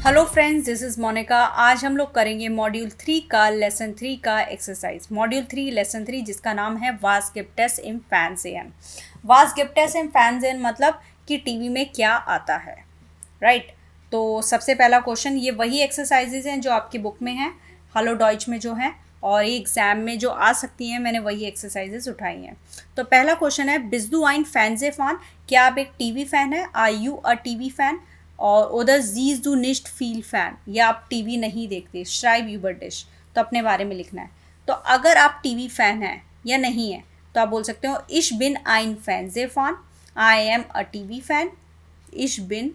Hello friends, this is Monika. आज हम लोग करेंगे मॉड्यूल 3 का लेसन 3 का एक्सरसाइज। मॉड्यूल 3 लेसन 3 जिसका नाम है वास गिप्टेस इम फैंसेन। वास गिप्टेस इम फैंसेन मतलब कि टीवी में क्या आता है, राइट। तो सबसे पहला क्वेश्चन, ये वही एक्सरसाइजेज हैं जो आपकी बुक में हैं, हेलो डॉइच में जो हैं, और एग्ज़ाम में जो आ सकती हैं, मैंने वही एक्सरसाइजेज उठाई हैं। तो पहला क्वेश्चन है, बिस दू आइन फैंजे फान, क्या आप एक टीवी फ़ैन है? Are you a TV fan? और उधर जीज डू निस्ट फील फैन, या आप टीवी नहीं देखते, श्राइब यूबर डिश, तो अपने बारे में लिखना है। तो अगर आप टीवी फ़ैन हैं या नहीं है तो आप बोल सकते हो इश बिन आइन फैन जे फान, I am a TV fan, इश बिन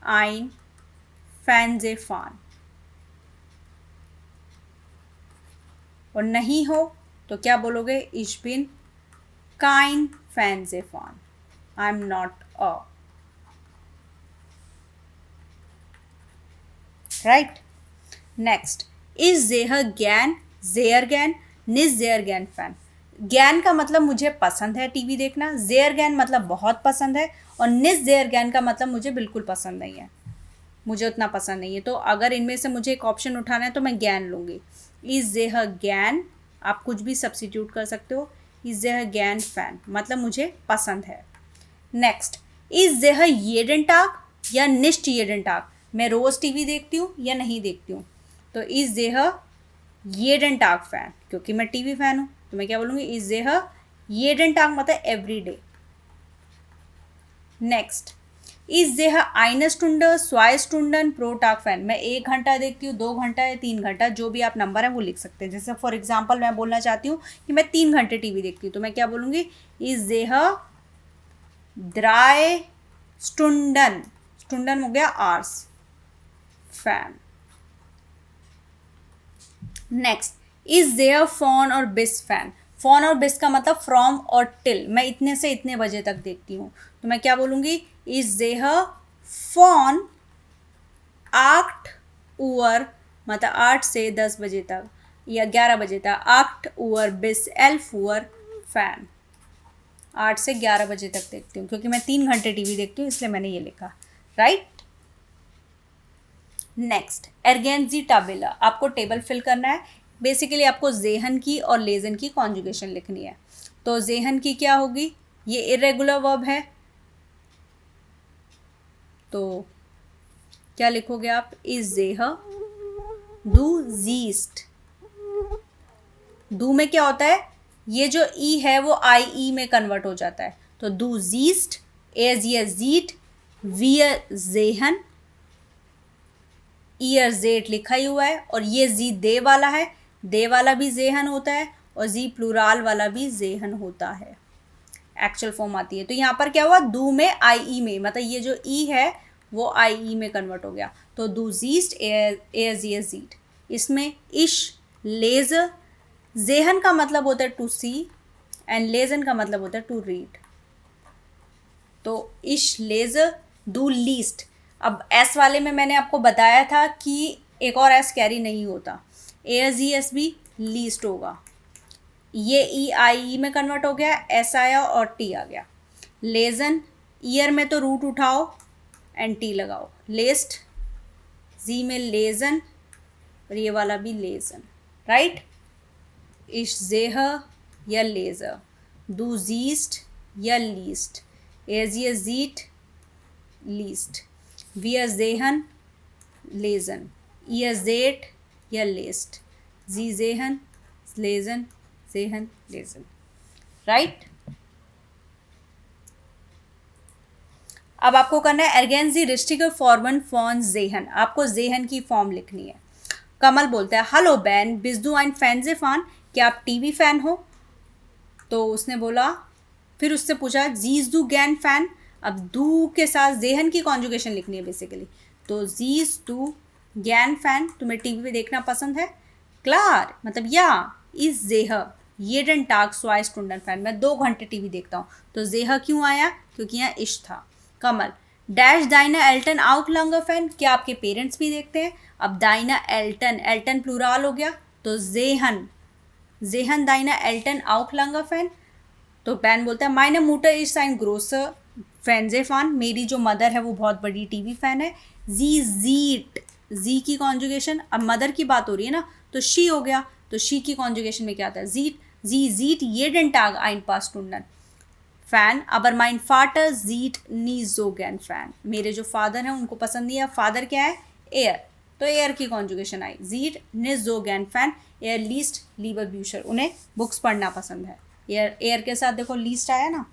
आइन फैन जे फान। और नहीं हो तो क्या बोलोगे? इश बिन काइन फैन जे फान, I am not a, right. Next, is जेहर ज्ञान जेयर ज्ञान निज जेयर ज्ञान फैन। ज्ञान का मतलब मुझे पसंद है टीवी देखना, जेयर ज्ञान मतलब बहुत पसंद है, और निज जेयर ज्ञान का मतलब मुझे बिल्कुल पसंद नहीं है, मुझे उतना पसंद नहीं है। तो अगर इनमें से मुझे एक ऑप्शन उठाना है तो मैं ज्ञान लूँगी। इज जेहर ज्ञान, आप कुछ भी सब्सिट्यूट कर सकते हो। इज जेहर ज्ञान फैन मतलब मुझे पसंद है। नेक्स्ट, इज जेहर येडन टाक या निस्ट येडन टाक, मैं रोज़ टीवी देखती हूँ या नहीं देखती हूँ। तो इज जेहर येडन टाक फैन, क्योंकि मैं टीवी फैन हूँ तो मैं क्या बोलूँगी? इज जेहर येडन टाक मतलब एवरी डे। नेक्स्ट, इज जेहर आइन स्टुंडर स्वाय स्टुंडन प्रो टाक फैन, मैं 1 घंटा देखती हूँ, 2 घंटा या 3 घंटा, जो भी आप नंबर है वो लिख सकते हैं। जैसे फॉर एग्जाम्पल मैं बोलना चाहती हूँ कि मैं 3 घंटे टीवी देखती हूँ, तो मैं क्या बोलूँगी? इज जेहर ड्राई स्टुंडन, स्टुंडन हो गया आर्स, फैन। नेक्स्ट, इज देयर फॉन और बिस फैन, फॉन और बिस का मतलब फ्रॉम और टिल, मैं इतने से इतने बजे तक देखती हूँ, तो मैं क्या बोलूँगी? इज देयर फॉन 8 उअर मतलब 8 से 10 बजे तक या 11 बजे तक, 8 उअर बिस 11 उअर फैन, 8 से 11 बजे तक देखती हूँ, क्योंकि मैं 3 घंटे टीवी देखती हूँ इसलिए मैंने ये लिखा, राइट। नेक्स्ट, एर्गेंजी टाबेला, आपको टेबल फिल करना है। बेसिकली आपको जेहन की और लेजन की कॉन्जुगेशन लिखनी है। तो जेहन की क्या होगी? ये इरेगुलर वर्ब है, तो क्या लिखोगे आप? इज जेहर डू जीस्ट। डू में क्या होता है? ये जो ई है वो आई ई में कन्वर्ट हो जाता है, तो डू जीस्ट, एज ये जीट, वियर जेहन, ईयर जेट लिखा ही हुआ है, और ये जी दे वाला है, दे वाला भी जेहन होता है, और जी प्लूराल वाला भी जेहन होता है, एक्चुअल फॉर्म आती है। तो यहाँ पर क्या हुआ? दू में आई ई में, मतलब ये जो ई है वो आई ई में कन्वर्ट हो गया, तो दू जीस्ट एयर जी जीट। इसमें इश लेजर, जेहन का मतलब होता है टू सी, एंड लेजन का मतलब होता है टू रीड। तो इश लेजर डू लीस्ट। अब एस वाले में मैंने आपको बताया था कि एक और एस कैरी नहीं होता, एस जी एस भी लीस्ट होगा। ये ई आई ई में कन्वर्ट हो गया, एस आया और टी आ गया। लेजन, ईयर में तो रूट उठाओ एंड टी लगाओ, लेस्ट, जी में लेजन, और ये वाला भी लेजन, राइट। इश जेहर या लेजर, डू जीस्ट या लीस्ट, एज ये जीट लीस्ट, वियर जेहन लेजन, ईयर जेट या लेस्ट, जी जेहन लेजन, जेहन लेजन, राइट। अब आपको करना है एर्गेंजी रिस्टिगर फॉर्मन फॉन जेहन, आपको जेहन की फॉर्म लिखनी है। कमल बोलता है, हेलो बैन बिजदू आइन फैन जे फान, क्या आप टीवी फैन हो? तो उसने बोला, फिर उससे पूछा जीज दू गैन फैन। अब दू के साथ जेहन की कॉन्जुगेशन लिखनी है बेसिकली, तो जीज दू गैन फैन, तुम्हें टीवी पे देखना पसंद है? क्लार मतलब या, इज जेहर येडन टाग स्वाय स्टुंडन फैन, मैं 2 घंटे टीवी देखता हूँ, तो जेहर क्यों आया? क्योंकि यहाँ इश था। कमल, डैश डाइना एल्टन आउट लंगर फैन, क्या आपके पेरेंट्स भी देखते हैं? अब डाइना एल्टन, एल्टन प्लूराल हो गया, तो जेहन, जेहन डाइना एल्टन आउट लंगर फैन। तो बैन बोलता है, minor motor is sine grocer fan, मेरी जो मदर है वो बहुत बड़ी टीवी फैन है। जी जीट, जी की कॉन्जुगेशन, अब मदर की बात हो रही है ना तो शी हो गया, तो शी की कॉन्जुगेशन में क्या आता है? जीट। जी जीट jeden Tag ein paar Stunden fan, aber mein Vater sieht nie so gern fan, मेरे जो फादर हैं उनको पसंद नहीं है। फादर क्या है? एयर, तो एयर की कॉन्जुगेशन आई जीट नहीं so gern फैन, एयर लीस्ट लीबर ब्यूशर, उन्हें बुक्स पढ़ना पसंद है। एयर, एयर के साथ देखो लीस्ट आया ना।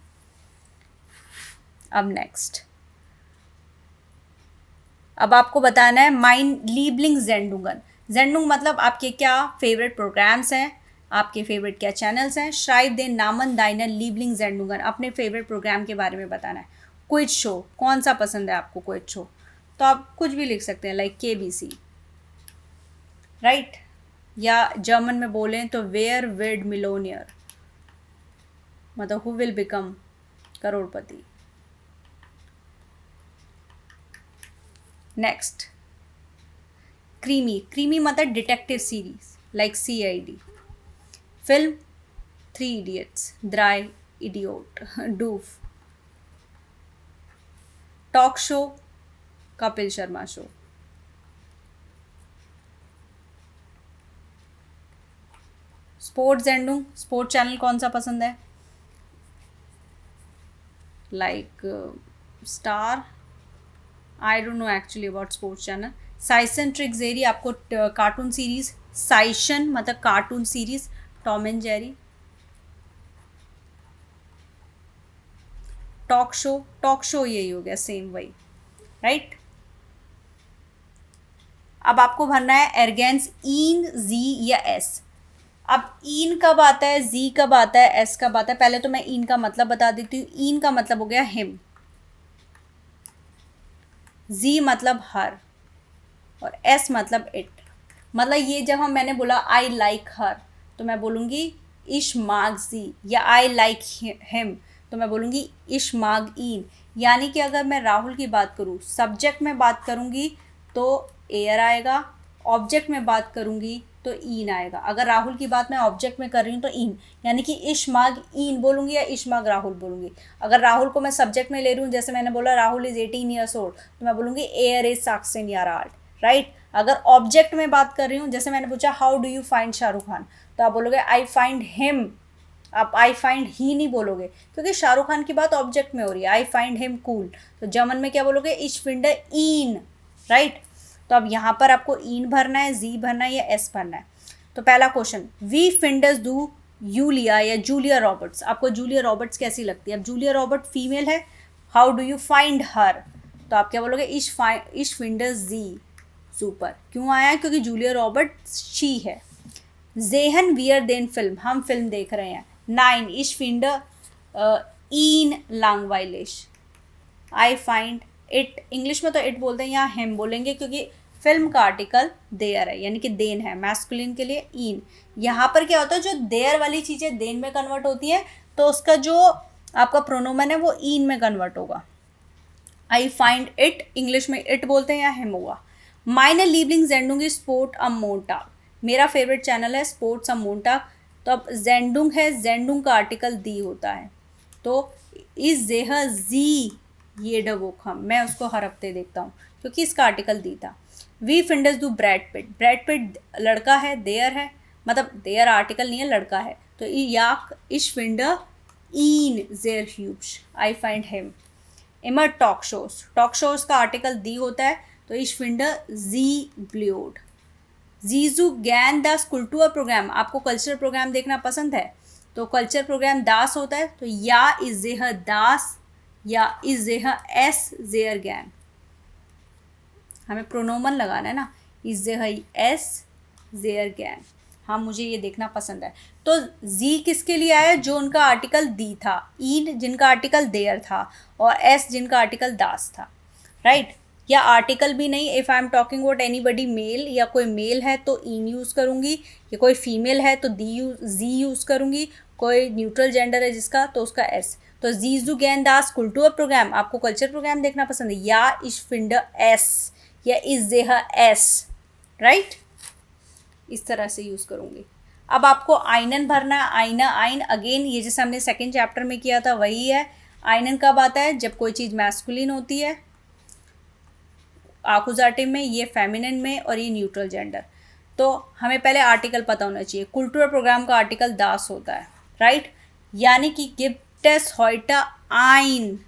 अब नेक्स्ट, अब आपको बताना है माइन लीबलिंग जेंडुंगन। जेंडुंग मतलब आपके क्या फेवरेट प्रोग्राम्स हैं, आपके फेवरेट क्या चैनल्स हैं। श्राइब दे नामन दाइनर लीबलिंग जेंडुंगन, अपने फेवरेट प्रोग्राम के बारे में बताना है। क्विज शो, कौन सा पसंद है आपको क्विज शो? तो आप कुछ भी लिख सकते हैं, लाइक KBC, राइट। या जर्मन में बोलें तो वेयर विड मिलोनियर, मतलब हु विल बिकम करोड़पति। नेक्स्ट, क्रीमी, क्रीमी मतलब detective series like CID। Film 3 Idiots, ड्राई इडियोट, डूफ। Talk show, Kapil Sharma show. Sports एंडूंग, स्पोर्ट चैनल कौन सा पसंद है? Like star, I don't know actually about sports channel. साइसन ट्रिक्जेरी, आपको कार्टून सीरीज, साइशन मतलब cartoon series, Tom and Jerry. Talk show, talk show यही हो गया, सेम वही, राइट। अब आपको भरना है एर्गेंस इन, जी या एस। अब इन कब आता है, जी कब आता है, एस कब आता है? पहले तो मैं इन का मतलब बता देती हूँ। इन का मतलब हो गया हिम, जी मतलब हर, और एस मतलब इट। मतलब ये जब मैंने बोला आई लाइक हर तो मैं बोलूँगी इश माग जी, या आई लाइक हिम तो मैं बोलूँगी इश माग इन। यानी कि अगर मैं राहुल की बात करूँ, सब्जेक्ट में बात करूँगी तो एयर आएगा, ऑब्जेक्ट में बात करूँगी तो इन आएगा। अगर राहुल की बात मैं ऑब्जेक्ट में कर रही हूँ तो इन, यानी कि इश्माग इन बोलूँगी या इश्माग राहुल बोलूँगी। अगर राहुल को मैं सब्जेक्ट में ले रही हूँ, जैसे मैंने बोला राहुल इज़ 18 years old, तो मैं बोलूँगी air is 16 year old, right. अगर ऑब्जेक्ट में बात कर रही हूँ, जैसे मैंने पूछा how do you find Shahrukh Khan, तो आप बोलोगे आई फाइंड हिम। आप आई फाइंड ही नहीं बोलोगे क्योंकि शाहरुख खान की बात ऑब्जेक्ट में हो रही है। आई फाइंड हिम कूल, तो जर्मन में क्या बोलोगे? इश फिंड इन, राइट। तो अब यहाँ पर आपको इन भरना है, जी भरना है या एस भरना है। तो पहला क्वेश्चन, वी फिंडर्स डू यूलिया या जूलिया रॉबर्ट्स, आपको जूलिया रॉबर्ट्स कैसी लगती है? अब जूलिया रॉबर्ट फीमेल है, how do you find her, तो आप क्या बोलोगे? इश फिंडर्स जी, सुपर। क्यों आया? क्योंकि जूलिया रॉबर्ट शी है। जेहन वियर देन फिल्म, हम फिल्म देख रहे हैं। 9 इश फिंडर इन लांगवाइलिश, आई फाइंड इट, इंग्लिश में तो इट बोलते हैं, यहाँ हिम बोलेंगे क्योंकि फिल्म का आर्टिकल देयर है, यानी कि देन है, मैस्कुलिन के लिए इन। यहाँ पर क्या होता है, जो देयर वाली चीज़ें देन में कन्वर्ट होती है तो उसका जो आपका प्रोनोमन है वो इन में कन्वर्ट होगा। आई फाइंड इट, इंग्लिश में इट बोलते हैं या हिम होगा। माइनर लीबलिंग जेंडुंग इज स्पोर्ट अम मोन्टाग, मेरा फेवरेट चैनल है स्पोर्ट्स अम मोन्टाग। तो अब जेंडुंग है, जेंडुंग का आर्टिकल दी होता है, तो इस जेह जी ये डबोखम, मैं उसको हर हफ्ते देखता हूँ क्योंकि इसका आर्टिकल दी था। वी फिंडर्स डू ब्रैड पिट, ब्रैड पिट लड़का है, देयर है, मतलब देयर आर्टिकल नहीं है, लड़का है, तो याक इश फिंडर इन जेर ह्यूब्स, आई फाइंड हिम। इमर टॉक शोज, टॉक शोज का आर्टिकल दी होता है, तो इश फिंडर जी ब्ल्यूड। जीजू ज्ञान दास कुल्टूर प्रोग्राम, आपको कल्चरल प्रोग्राम देखना पसंद है तो कल्चर प्रोग्राम दास होता है, तो या इज जेह दास या इज जेह एस जेयर ज्ञान, हमें प्रोनोमन लगाना है ना, इज जेह एस जेयर ज्ञान। हाँ मुझे ये देखना पसंद है। तो जी किसके लिए आया? जो उनका आर्टिकल दी था, इन जिनका आर्टिकल देयर था, और एस जिनका आर्टिकल दास था, राइट। या आर्टिकल भी नहीं, if I am talking about anybody male, या कोई मेल है तो इन यूज़ करूँगी, या कोई फीमेल है तो जी यूज़ करूँगी, कोई न्यूट्रल जेंडर है जिसका तो उसका एस। तो जीजू ज्ञान दास कुल्टूर प्रोग्राम, आपको कल्चर प्रोग्राम देखना पसंद है, या इश फिंडर एस या इस जेह एस, राइट, इस तरह से यूज़ करूँगी। अब आपको आइनन भरना है, आइना आइन, अगेन ये जैसे हमने सेकेंड चैप्टर में किया था वही है। आइनन कब आता है? जब कोई चीज़ मैस्कुलिन होती है आकुजाटिव में, ये फेमिनिन में, और ये न्यूट्रल जेंडर। तो हमें पहले आर्टिकल पता होना चाहिए। कुल्टुरल प्रोग्राम का आर्टिकल दास होता है, राइट, यानी कि गिब्टेस हॉइटा आइन,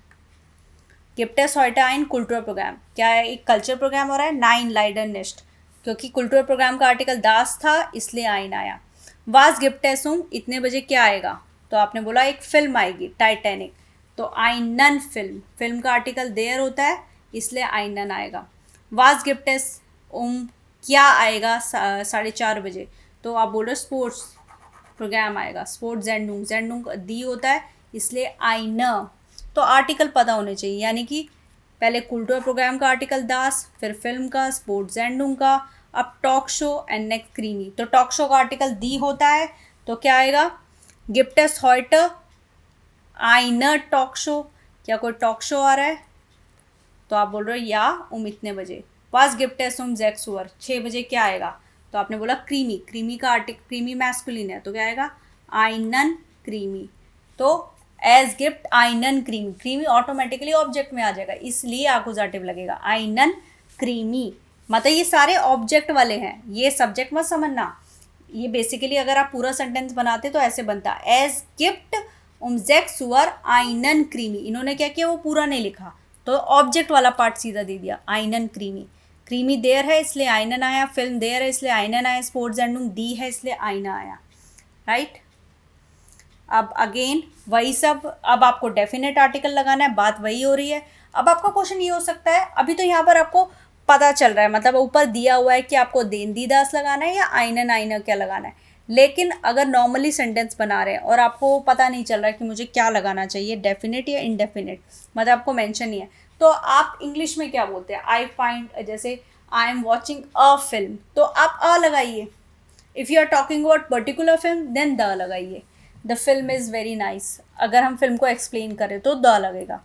गिब्टेस हॉइटा आइन कुल्टुरल प्रोग्राम क्या है? एक कल्चर प्रोग्राम हो रहा है, नाइन लाइडर निस्ट, क्योंकि कुल्टुरल प्रोग्राम का आर्टिकल दास था इसलिए आइन आया। वास गिब्टेसुम इतने बजे क्या आएगा? तो आपने बोला एक फिल्म आएगी टाइटैनिक, तो आइनन फिल्म, फिल्म का आर्टिकल देयर होता है इसलिए आइनन आएगा। वास गिब्टेस क्या आएगा 4:30 बजे? तो आप बोल रहे स्पोर्ट्स प्रोग्राम आएगा, स्पोर्ट्स जेंडुंग, जेंडुंग दी होता है इसलिए आइन। तो आर्टिकल पता होने चाहिए, यानी कि पहले कुल्टुरल प्रोग्राम का आर्टिकल दास, फिर फिल्म का, स्पोर्ट्स जेंडुंग का, अब talk show and next creamy. तो टॉक शो का आर्टिकल दी होता है तो क्या आएगा? गिप्टेस हॉइटर आइनर टॉक शो। क्या कोई टॉक शो आ रहा है? तो आप बोल रहे हो या इतने बजे। वास गिप्टेस जेक्सुअर 6 बजे क्या आएगा? तो आपने बोला क्रीमी, क्रीमी का आर्टिकल, क्रीमी मैस्कुलिन है तो क्या आएगा? आइनन क्रीमी। तो एज गिफ्ट आइनन क्रीमी, क्रीमी ऑटोमेटिकली ऑब्जेक्ट में आ जाएगा इसलिए आकुजाटिव लगेगा, आइनन क्रीमी। मतलब ये सारे ऑब्जेक्ट वाले हैं, ये सब्जेक्ट मत समझना। ये बेसिकली अगर आप पूरा सेंटेंस बनाते तो ऐसे बनता, एज गिफ्ट जेक्सुअर आइनन क्रीमी। इन्होंने क्या किया, वो पूरा नहीं लिखा तो ऑब्जेक्ट वाला पार्ट सीधा दे दिया, आइनन क्रीमी। क्रीमी देयर है इसलिए आइनन आया, फिल्म देयर है इसलिए आइनन आया, स्पोर्ट्स जेंडुंग दी है इसलिए आइना आया, राइट। अब अगेन वही सब, अब आपको डेफिनेट आर्टिकल लगाना है, बात वही हो रही है। अब आपका क्वेश्चन ये हो सकता है, अभी तो यहाँ पर आपको पता चल रहा है, मतलब ऊपर दिया हुआ है कि आपको देन दी दास लगाना है या आइनन आइना क्या लगाना है, लेकिन अगर नॉर्मली सेंटेंस बना रहे हैं और आपको पता नहीं चल रहा है कि मुझे क्या लगाना चाहिए, डेफिनेट या इनडेफिनेट, मतलब आपको मेंशन नहीं है, तो आप इंग्लिश में क्या बोलते हैं? आई फाइंड, जैसे I am watching a film तो आप अ लगाइए। If you are talking about particular film then the लगाइए। The film is very nice, अगर हम फिल्म को एक्सप्लेन करें तो द लगेगा।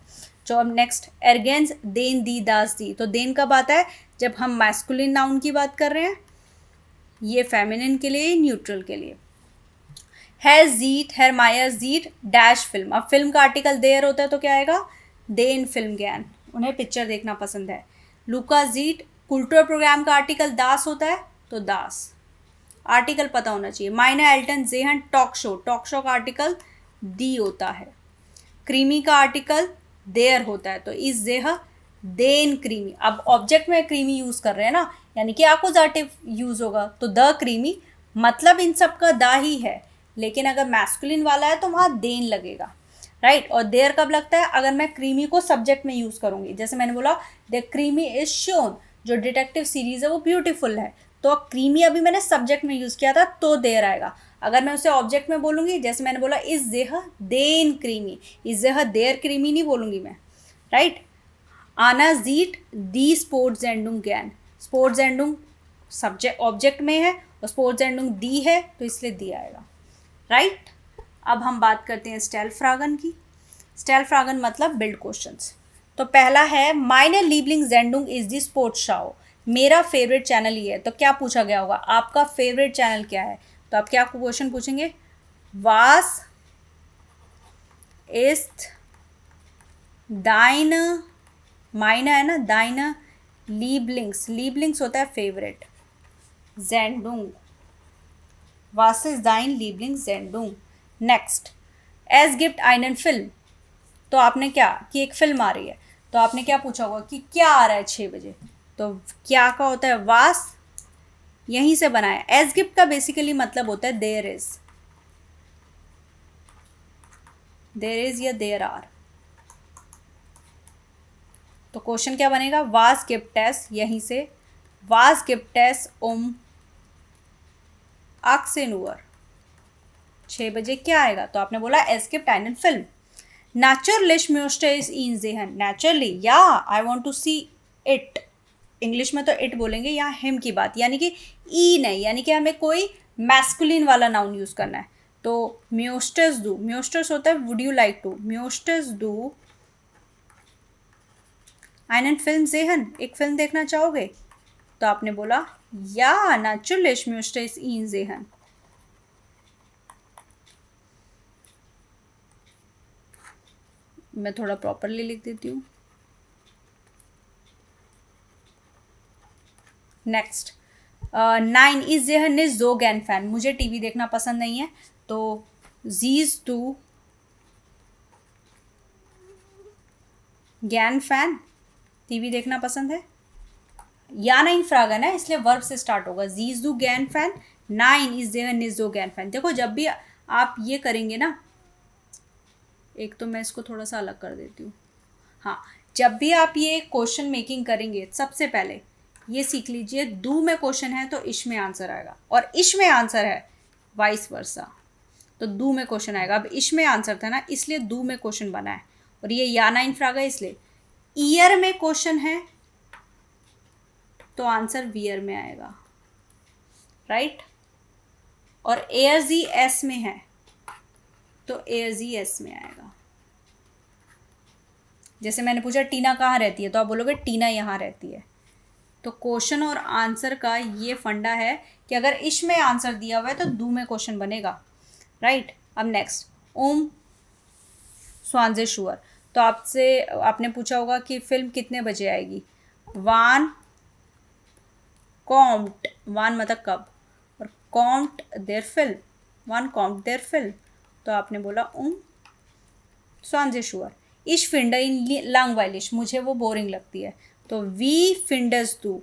जो अब नेक्स्ट एर्गेंस देन दी दास दी, तो देन कब आता है? जब हम मैस्कुलिन नाउन की बात कर रहे हैं, ये फेमिनिन के लिए, न्यूट्रल के लिए। Has जीट hair Mayar जीट dash film, अब फिल्म का आर्टिकल देयर होता है तो क्या आएगा? देन फिल्म ज्ञान, उन्हें पिक्चर देखना पसंद है। लुका जीट कुल्टुरल प्रोग्राम का आर्टिकल दास होता है तो दास, आर्टिकल पता होना चाहिए। माइना एल्टन जेहन टॉक शो, टॉक शो का आर्टिकल दी होता है। क्रीमी का आर्टिकल देयर होता है तो इस जेह देन क्रीमी, अब ऑब्जेक्ट में क्रीमी यूज़ कर रहे हैं ना, यानी कि आकुजाटिव यूज़ होगा तो द क्रीमी, मतलब इन सब का द ही है, लेकिन अगर मैस्कुलिन वाला है तो वहाँ देन लगेगा, राइट। और देयर कब लगता है? अगर मैं क्रीमी को सब्जेक्ट में यूज़ करूँगी, जैसे मैंने बोला द क्रीमी इज शोन, जो डिटेक्टिव सीरीज़ है वो ब्यूटीफुल है, तो क्रीमी अभी मैंने सब्जेक्ट में यूज़ किया था तो देर आएगा। अगर मैं उसे ऑब्जेक्ट में बोलूँगी, जैसे मैंने बोला इस जेह देन क्रीमी, इस जेह देर क्रीमी नहीं बोलूँगी मैं, राइट। आना जीट दी स्पोर्ट्स जेंडुंग गैन, स्पोर्ट्स जेंडुंग सब्जेक्ट ऑब्जेक्ट में है और स्पोर्ट्स जेंडुंग दी है तो इसलिए दी आएगा, राइट। अब हम बात करते हैं स्टेलफ्रागन की। स्टेलफ्रागन मतलब बिल्ड क्वेश्चंस। तो पहला है माइनर लीबलिंग जेंडुंग इज दी स्पोर्ट्स शाओ, मेरा फेवरेट चैनल ये है, तो क्या पूछा गया होगा? आपका फेवरेट चैनल क्या है? तो आप क्या क्वेश्चन पूछेंगे? वास इस्ट दाइन, माइना है ना, दाइन लीबलिंग्स, लीबलिंग्स होता है फेवरेट, जेंडुंग, वास इज दाइन लीबलिंग जेंडुंग। नेक्स्ट एज गिफ्ट आइनन फिल्म, तो आपने क्या कि एक फिल्म आ रही है तो आपने क्या पूछा होगा कि क्या आ रहा है 6 बजे, तो क्या का होता है? वास, यहीं से बनाया। एज गिफ्ट का बेसिकली मतलब होता है देयर इज, देयर इज या देयर आर, तो क्वेश्चन क्या बनेगा? वास गिफ्टेस, यहीं से वास गिफ्टेस आक्सेनुअर, 6 बजे क्या आएगा? तो आपने बोला एज गिफ्ट आइनन film. Natürlich möchte ich ihn sehen, naturally, या I want to see it, English में तो इट बोलेंगे, यहाँ हिम की बात, यानी कि ई नहीं, यानी कि हमें कोई मैस्कुलिन वाला नाउन यूज़ करना है। तो म्योस्टस डू, म्योस्टस होता है वुड यू लाइक टू, म्योस्टस डू आइनन फिल्म जेहन, एक फिल्म देखना चाहोगे? तो आपने बोला या natürlich möchte ich ihn sehen। मैं थोड़ा प्रॉपरली लिख देती हूँ। नेक्स्ट 9 इस जेहन ने जो गैन फैन, मुझे टीवी देखना पसंद नहीं है, तो जीज टू गैन फैन, टीवी देखना पसंद है। या नहीं फ्रागन है इसलिए वर्ब से स्टार्ट होगा। जीज दू गैन फैन, 9 इस जेहन ने जो गैन फैन। देखो जब भी आप ये करेंगे ना, एक तो मैं इसको थोड़ा सा अलग कर देती हूँ। हाँ, जब भी आप ये क्वेश्चन मेकिंग करेंगे, सबसे पहले ये सीख लीजिए, डू में क्वेश्चन है तो इश में आंसर आएगा, और इश में आंसर है वाइस वर्सा, तो डू में क्वेश्चन आएगा। अब इश में आंसर था ना, इसलिए डू में क्वेश्चन बना है, और ये याना इनफ्राग है इसलिए। ईयर में क्वेश्चन है तो आंसर वियर में आएगा, राइट। और एयर जी एस में है तो एयर जी एस में आएगा। जैसे मैंने पूछा टीना कहाँ रहती है, तो आप बोलोगे टीना यहाँ रहती है। तो क्वेश्चन और आंसर का ये फंडा है कि अगर इश में आंसर दिया हुआ है तो डू में क्वेश्चन बनेगा, राइट। अब नेक्स्ट ओम स्वांजे शुअर, तो आपने पूछा होगा कि फिल्म कितने बजे आएगी। वान कॉम्ट, वान मतलब कब, और Comte there film, one Comte there film, तो आपने बोला स्वांजे शुअर। इश फिंडर इन लैंग्वेलिश, मुझे वो बोरिंग लगती है, तो वी फिंडर्स दू,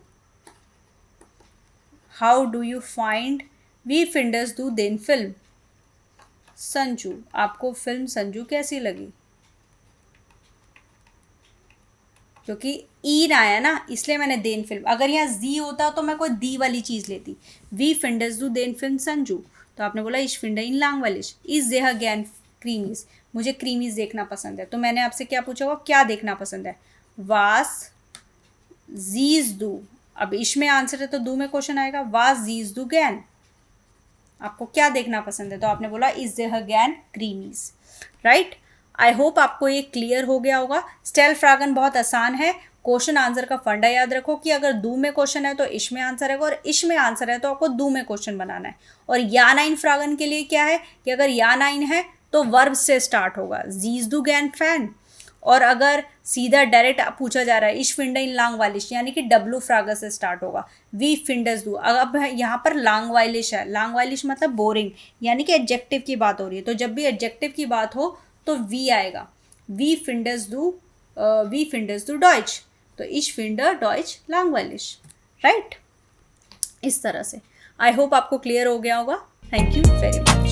हाउ डू यू फाइंड, वी फिंडर्स दू देन फिल्म। संजू, आपको फिल्म संजू कैसी लगी, क्योंकि ईन आया ना इसलिए मैंने देन फिल्म। अगर यहाँ जी होता तो मैं कोई दी वाली चीज़ लेती। वी फिंडर्स दू देन फिल्म संजू, तो आपने बोला इश फिंडर इन लैंग्वेलिश। इस जेह गैन क्रीमीज, मुझे क्रीमीज देखना पसंद है, तो मैंने आपसे क्या पूछा होगा, क्या देखना पसंद है। वास जीज दू, अब इश में आंसर है तो दू में क्वेश्चन आएगा। वास जीज दू गैन, आपको क्या देखना पसंद है, तो आपने बोला इज देह गैन क्रीमीज, राइट। आई होप आपको ये क्लियर हो गया होगा। स्टेल फ्रागन बहुत आसान है। क्वेश्चन आंसर का फंडा याद रखो कि अगर दू में क्वेश्चन है तो इश में आंसर है, और इश में आंसर है तो आपको दू में क्वेश्चन बनाना है। और या नाइन फ्रागन के लिए क्या है कि अगर या नाइन है तो वर्ब से स्टार्ट होगा, जीज दू गैन फैन। और अगर सीधा डायरेक्ट पूछा जा रहा है इश फिंडर इन लांग वालिश, यानी कि डब्लू फ्रागर से स्टार्ट होगा। वी फिंडर्स दू, अब यहाँ पर लांग वाइलिश है, लांग वाइलिश मतलब बोरिंग, यानी कि एडजेक्टिव की बात हो रही है, तो जब भी एडजेक्टिव की बात हो तो वी आएगा। वी फिंडर्स दू डॉइच, तो इश फिंडर डॉइच लांग वाइलिश, राइट। इस तरह से आई होप आपको क्लियर हो गया होगा। Thank you very much.